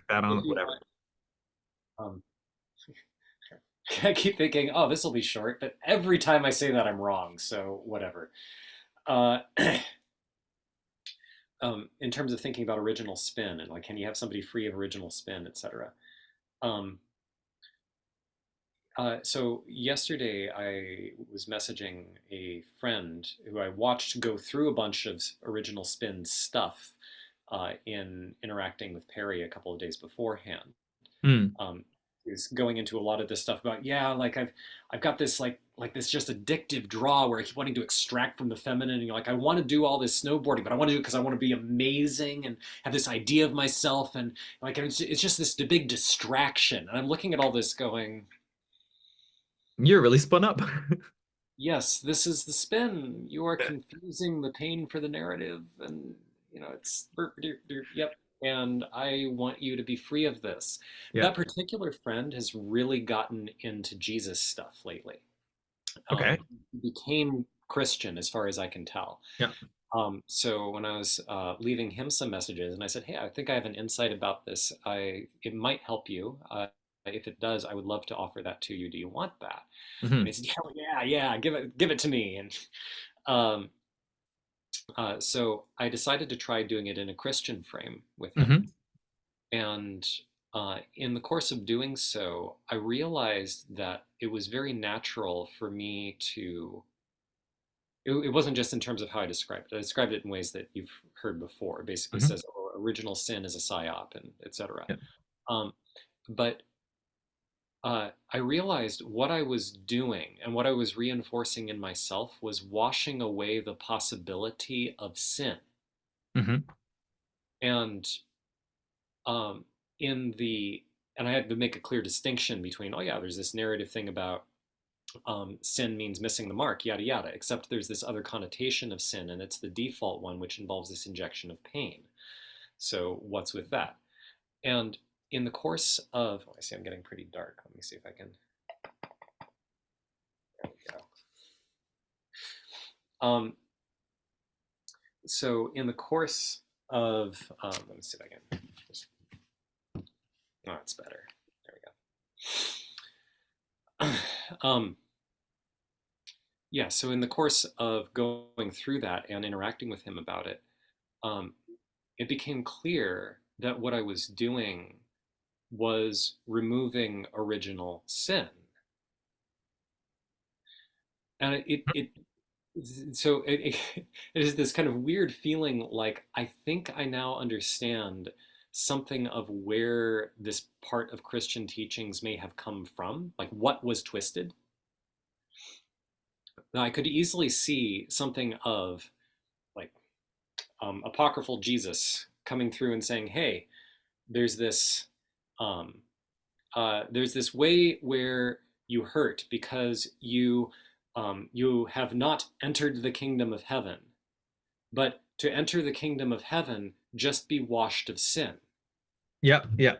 that if on you whatever. want, um, I keep thinking, oh, this will be short, but every time I say that, I'm wrong. So whatever. Uh, in terms of thinking about original spin and like, can you have somebody free of original spin, etc. Um, so yesterday I was messaging a friend who I watched go through a bunch of original spin stuff in interacting with Perry a couple of days beforehand. Mm. Um, is going into a lot of this stuff about, yeah, like I've got this like this just addictive draw where I keep wanting to extract from the feminine, and you're like, I want to do all this snowboarding, but I want to do it because I want to be amazing and have this idea of myself, and like it's just this big distraction. And I'm looking at all this going, You're really spun up. yes, this is the spin. You are confusing the pain for the narrative, and it's yep. And I want you to be free of this. Yeah. That particular friend has really gotten into Jesus stuff lately. Okay. He became Christian, as far as I can tell. Yeah. So when I was leaving him some messages, and I said, "Hey, I think I have an insight about this. It might help you. If it does, I would love to offer that to you. Do you want that?" And he Hmm. said, "Yeah, yeah, give it to me." And um, so I decided to try doing it in a Christian frame with him. Hmm. And in the course of doing so, I realized that it was very natural for me to. It wasn't just in terms of how I described it. I described it in ways that you've heard before. It basically Hmm. says, oh, original sin is a psyop, and etc. Yeah. Um, but I realized what I was doing and what I was reinforcing in myself was washing away the possibility of sin. Hmm. And um, in the and I had to make a clear distinction between, oh yeah, there's this narrative thing about sin means missing the mark, yada yada. Except there's this other connotation of sin, and it's the default one, which involves this injection of pain. So what's with that? And in the course of, oh, I see I'm getting pretty dark. Let me see if I can. There we go. So in the course of, let me see if I can. Oh, it's better. There we go. Yeah, so in the course of going through that and interacting with him about it, um, it became clear that what I was doing was removing original sin. And it is this kind of weird feeling like I think I now understand something of where this part of Christian teachings may have come from, like what was twisted. Now, I could easily see something of like apocryphal Jesus coming through and saying, "Hey, there's this um, there's this way where you hurt because you have not entered the kingdom of heaven, but to enter the kingdom of heaven, just be washed of sin." Yeah. Yeah.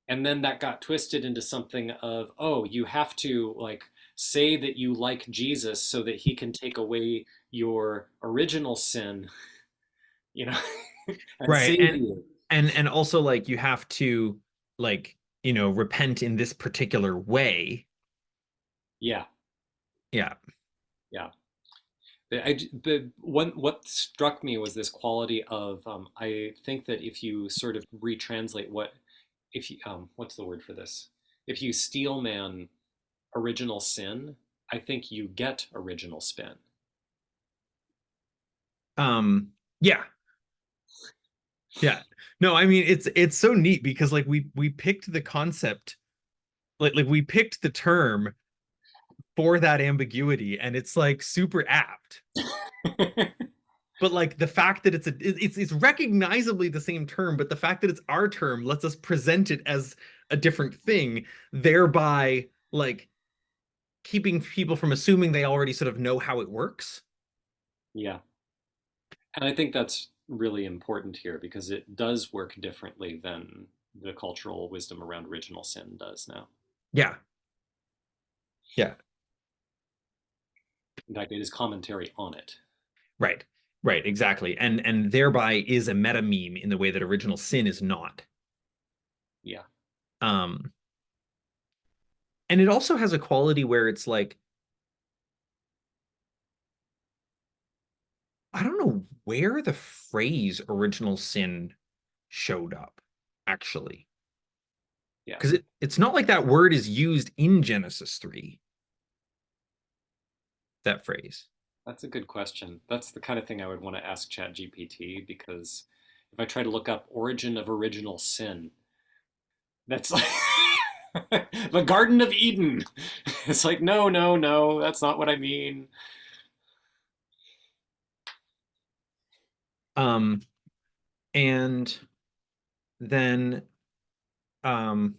And then that got twisted into something of, oh, you have to like say that you like Jesus so that he can take away your original sin, you know, and Right. save you. And also like you have to like, repent in this particular way. Yeah, Yeah. yeah. The one what struck me was this quality of I think that if you sort of retranslate what if you what's the word for this? If you steel man original sin, I think you get original spin. Yeah. Yeah. No, I mean it's so neat because like we picked the concept, like we picked the term for that ambiguity, and it's like super apt. But like the fact that it's recognizably the same term, but the fact that it's our term lets us present it as a different thing, thereby like keeping people from assuming they already sort of know how it works. Yeah, and I think that's really important here because it does work differently than the cultural wisdom around original sin does now. Yeah. Yeah. In fact, it is commentary on it. Right. Right, exactly. And thereby is a meta meme in the way that original sin is not. Yeah. Um, and it also has a quality where it's like, I don't know where the phrase original sin showed up, actually. Yeah. Because it's not like that word is used in Genesis 3, that phrase. That's a good question. That's the kind of thing I would want to ask ChatGPT, because if I try to look up origin of original sin, that's like the Garden of Eden. It's like, no, no, no, that's not what I mean. Um, and then um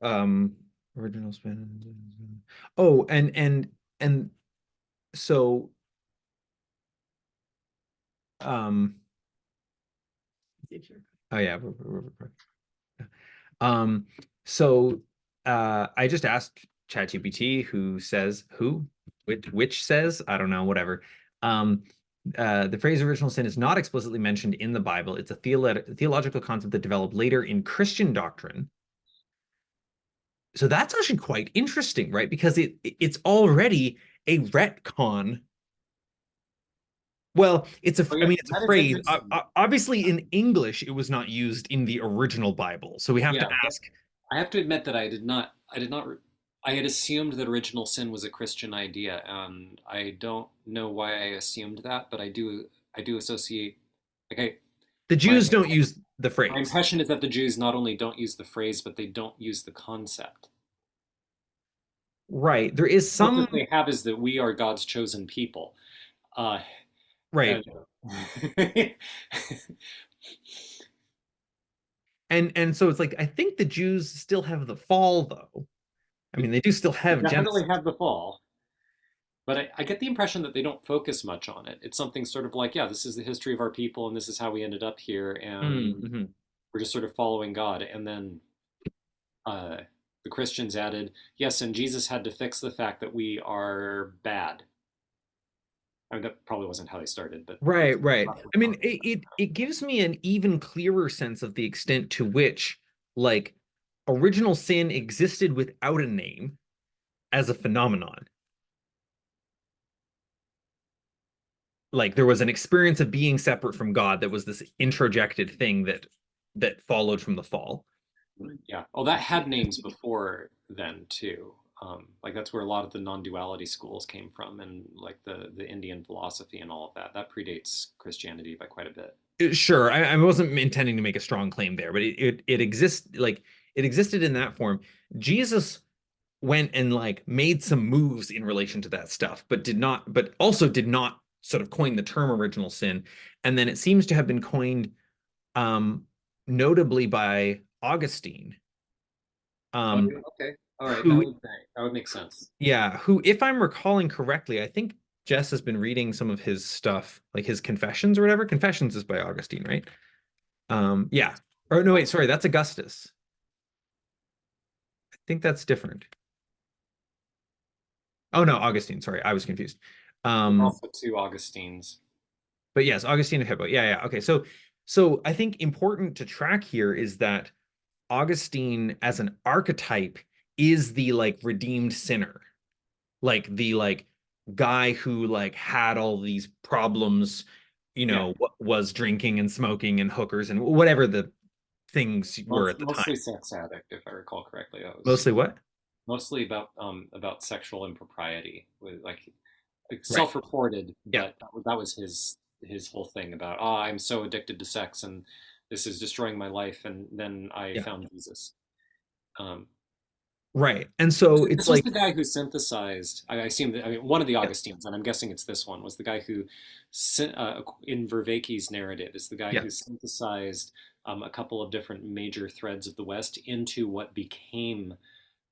um original spin. Oh, and so um oh yeah. Um, so I just asked ChatGPT who says who, which says, I don't know, whatever. Um, the phrase original sin is not explicitly mentioned in the Bible. It's a theological concept that developed later in Christian doctrine. So that's actually quite interesting, right? Because it's already a retcon. Well, Oh I yeah, mean, it's a that is phrase. interesting. Obviously, in English, it was not used in the original Bible. So we have to Yeah, but ask, I have to admit that I had assumed that original sin was a Christian idea, and I don't know why I assumed that, but I do associate, like the my Jews don't use the my phrase. impression is that the Jews not only don't use the phrase, but they don't use the concept. Right. There is What some, that they have is that we are God's chosen people. Uh, right. and And so it's like I think the Jews still have the fall though. I mean, they do still they have definitely Genesis. have the fall. But I get the impression that they don't focus much on it. It's something sort of like, yeah, this is the history of our people, and this is how we ended up here, and Mm-hmm. we're just sort of following God. And then uh, the Christians added, yes, and Jesus had to fix the fact that we are bad. I mean, that probably wasn't how they started, but that's Right, right. roughly I how mean, it ended up. it gives me an even clearer sense of the extent to which like original sin existed without a name as a phenomenon. Like there was an experience of being separate from God that was this introjected thing that followed from the fall. Yeah. Oh, that had names before then too. Like that's where a lot of the non-duality schools came from, and like the Indian philosophy and all of that. That predates Christianity by quite a bit. Sure, I wasn't intending to make a strong claim there, but it exists like it existed in that form. Jesus went and like made some moves in relation to that stuff, but also did not sort of coin the term original sin. And then it seems to have been coined um notably by Augustine, Oh, um yeah, okay. All right. who That would make sense. yeah, who, if I'm recalling correctly, I think Jess has been reading some of his stuff, like his Confessions or whatever. Confessions is by Augustine, right? Yeah. Or no, wait, sorry, that's Augustus. I think that's different. Oh no, Augustine. Sorry, I was confused. There's Um, also two Augustines. but yes, Augustine of Hippo. Yeah, yeah. Okay, so I think important to track here is that Augustine as an archetype is the like redeemed sinner, like the like guy who like had all these problems, Yeah. was drinking and smoking and hookers and whatever the things were at the time. Mostly sex addict, if I recall correctly. That was Mostly what? mostly about sexual impropriety, with like Right. self-reported, Yeah. but that was his whole thing about, oh, I'm so addicted to sex and this is destroying my life, and then I Yeah. found Jesus. Um, Right. And so it's this was like, the guy who synthesized. I assume that, I mean, one of the yeah, Augustines, and I'm guessing it's this one, was the guy who, in Vervaeke's narrative, is the guy yeah, who synthesized a couple of different major threads of the West into what became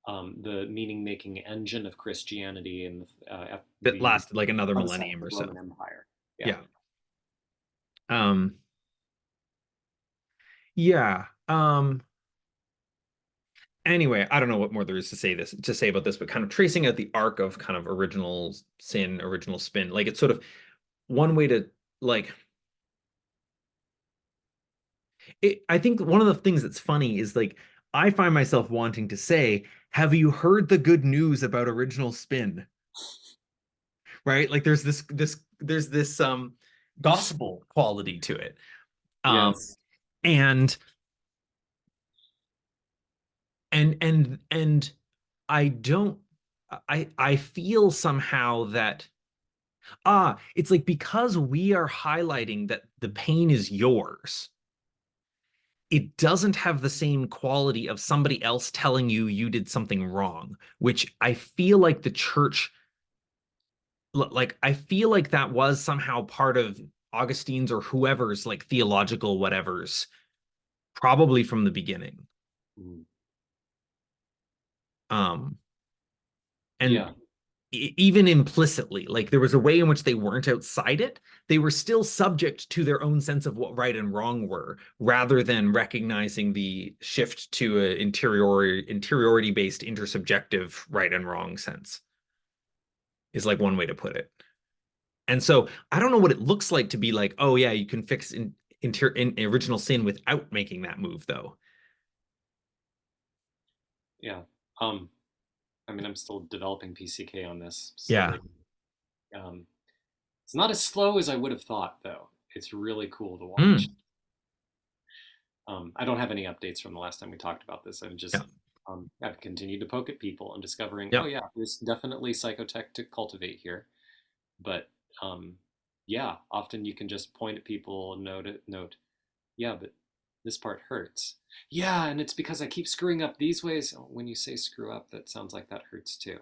the meaning-making engine of Christianity in at that the lasted like another onset of millennium the or so. Roman Empire. Yeah. Yeah. Um, yeah. Anyway, I don't know what more there is to say about this, but kind of tracing out the arc of kind of original sin, original spin. Like it's sort of one way to like I think one of the things that's funny is like I find myself wanting to say, have you heard the good news about original spin? Right? Like there's this gospel quality to it. Um Yes. and and I don't I feel somehow that it's like because we are highlighting that the pain is yours, it doesn't have the same quality of somebody else telling you you did something wrong, which I feel like the church, like, I feel like that was somehow part of Augustine's or whoever's like theological whatever's, probably from the beginning. Mm. Um, and Yeah. even implicitly, like there was a way in which they weren't outside it. They were still subject to their own sense of what right and wrong were, rather than recognizing the shift to a interiority based intersubjective right and wrong sense, is like one way to put it. And so I don't know what it looks like to be like, oh yeah, you can fix in original sin without making that move though. Yeah. Um, I mean, I'm still developing PCK on this Yeah. slowly. Um, it's not as slow as I would have thought, though. It's really cool to watch. Mm. I don't have any updates from the last time we talked about this. Yeah. I've continued to poke at people and discovering, oh Yeah. yeah, there's definitely psychotech to cultivate here. But um, yeah, often you can just point at people and note, yeah, but this part hurts. Yeah, and it's because I keep screwing up these ways. Oh, when you say screw up, that sounds like that hurts too.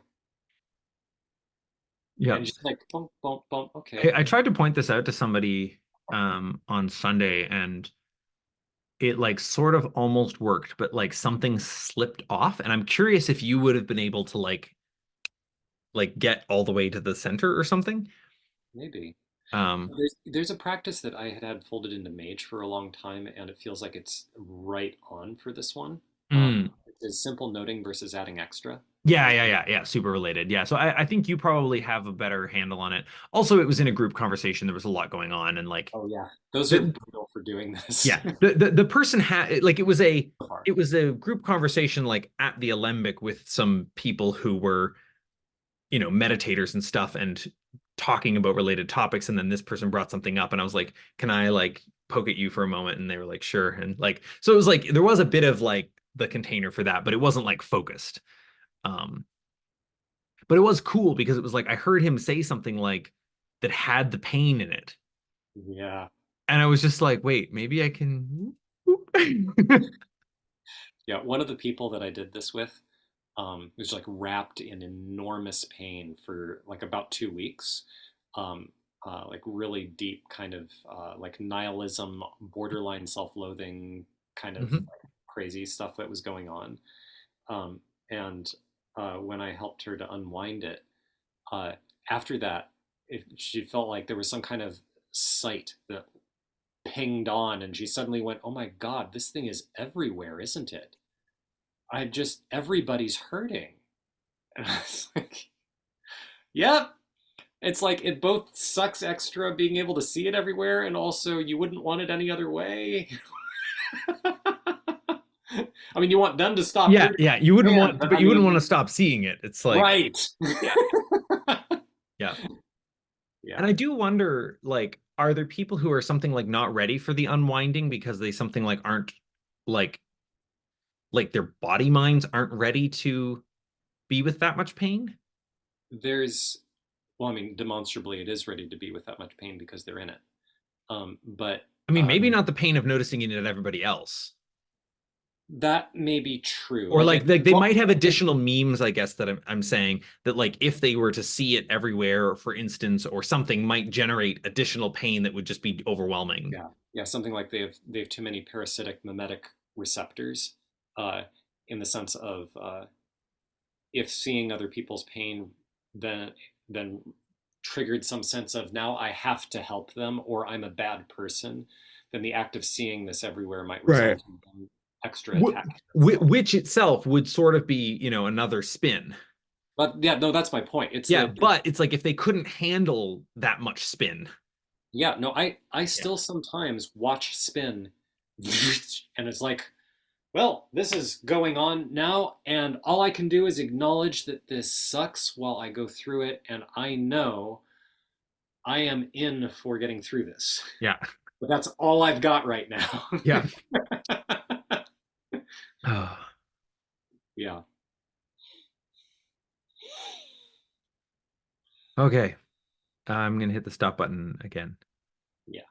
Yeah. And just like, bump, bump, bump. Okay. I tried to point this out to somebody on Sunday, and it like sort of almost worked, but like something slipped off. And I'm curious if you would have been able to like get all the way to the center or something. Maybe. Um, There's a practice that I had folded into Mage for a long time, and it feels like it's right on for this one. mm, It's simple noting versus adding extra. yeah, Like, yeah, yeah, yeah. Super related. Yeah. So I think you probably have a better handle on it. Also, it was in a group conversation. There was a lot going on, and like oh yeah, those are the brutal for doing this yeah, the person had like so far. it was a group conversation like at the Alembic with some people who were, meditators and stuff, and talking about related topics. And then this person brought something up, and I was like, can I like poke at you for a moment? And they were like, sure. And like, so it was like there was a bit of like the container for that, but it wasn't like focused. Um, but it was cool because it was like I heard him say something like that had the pain in it. Yeah, And I was just like, wait, maybe I can. yeah. One of the people that I did this with was like wrapped in enormous pain for like about 2 weeks. Um, like really deep kind of like nihilism, borderline self-loathing kind of Mhm. crazy stuff that was going on. Um, and when I helped her to unwind it, uh, after that, she felt like there was some kind of sight that pinged on, and she suddenly went, "Oh my God, this thing is everywhere, isn't it? Everybody's hurting." And I was like, "Yep." It's like it both sucks extra being able to see it everywhere, and also you wouldn't want it any other way. I mean, you want them to stop Yeah, hurting, yeah. You wouldn't man, want to, but but I you wouldn't want to mean, stop seeing it. It's like, right? yeah, yeah. And Yeah. I do wonder, like, are there people who are something like not ready for the unwinding because they something like aren't like their body minds aren't ready to be with that much pain? There's, well, I mean, demonstrably, it is ready to be with that much pain because they're in it. But I mean, uh, maybe not the pain of noticing it in everybody else. that may be true. Or Like, like they might have additional memes, I guess, that I'm saying that like if they were to see it everywhere, for instance, or something might generate additional pain that would just be overwhelming. yeah, yeah, something like they have too many parasitic mimetic receptors, uh, in the sense of if seeing other people's pain then then triggered some sense of now I have to help them or I'm a bad person, then the act of seeing this everywhere might Right. result in them extra attacking themselves. Which itself would sort of be, another spin. But yeah, no, that's my point. It's Yeah, the but it's like if they couldn't handle that much spin. yeah, no, I Yeah. still sometimes watch spin and it's like, well, this is going on now, and all I can do is acknowledge that this sucks while I go through it, and I know I am in for getting through this. Yeah. But that's all I've got right now. Yeah. Oh, Yeah. okay. I'm gonna hit the stop button again. Yeah.